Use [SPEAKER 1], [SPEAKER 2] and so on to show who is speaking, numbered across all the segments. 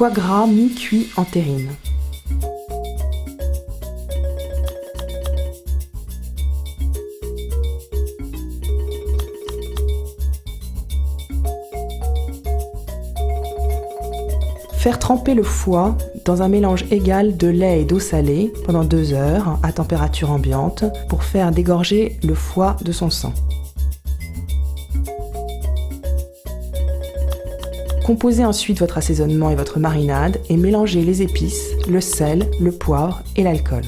[SPEAKER 1] Foie gras mi-cuit en terrine. Faire tremper le foie dans un mélange égal de lait et d'eau salée pendant 2 heures à température ambiante pour faire dégorger le foie de son sang. Composez ensuite votre assaisonnement et votre marinade et mélangez les épices, le sel, le poivre et l'alcool.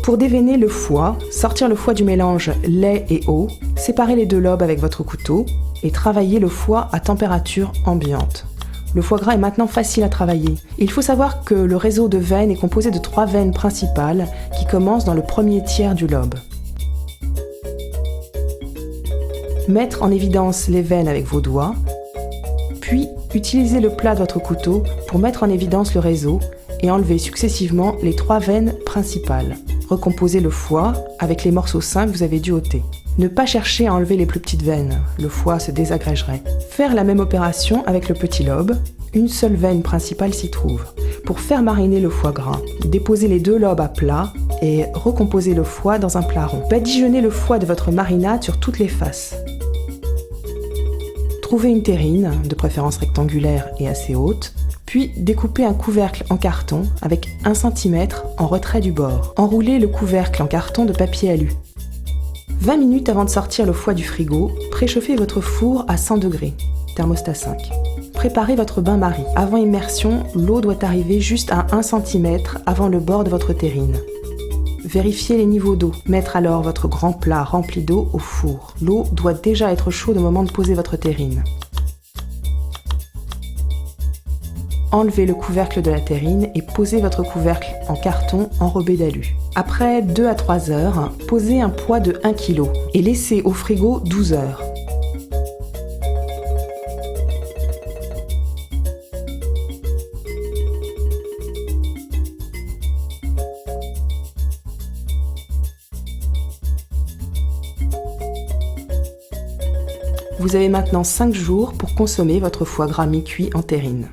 [SPEAKER 1] Pour déveiner le foie, sortir le foie du mélange lait et eau, séparez les 2 lobes avec votre couteau et travaillez le foie à température ambiante. Le foie gras est maintenant facile à travailler. Il faut savoir que le réseau de veines est composé de 3 veines principales qui commencent dans le premier tiers du lobe. Mettre en évidence les veines avec vos doigts, puis utilisez le plat de votre couteau pour mettre en évidence le réseau et enlever successivement les 3 veines principales. Recomposez le foie avec les morceaux sains que vous avez dû ôter. Ne pas chercher à enlever les plus petites veines, le foie se désagrégerait. Faire la même opération avec le petit lobe, une seule veine principale s'y trouve. Pour faire mariner le foie gras, déposez les 2 lobes à plat et recomposez le foie dans un plat rond. Badigeonnez le foie de votre marinade sur toutes les faces. Trouvez une terrine, de préférence rectangulaire et assez haute, puis découpez un couvercle en carton avec 1 cm en retrait du bord. Enroulez le couvercle en carton de papier alu. 20 minutes avant de sortir le foie du frigo, préchauffez votre four à 100 degrés, thermostat 5. Préparez votre bain-marie. Avant immersion, l'eau doit arriver juste à 1 cm avant le bord de votre terrine. Vérifiez les niveaux d'eau. Mettre alors votre grand plat rempli d'eau au four. L'eau doit déjà être chaude au moment de poser votre terrine. Enlevez le couvercle de la terrine et posez votre couvercle en carton enrobé d'alu. Après 2 à 3 heures, posez un poids de 1 kg et laissez au frigo 12 heures. Vous avez maintenant 5 jours pour consommer votre foie gras mi-cuit en terrine.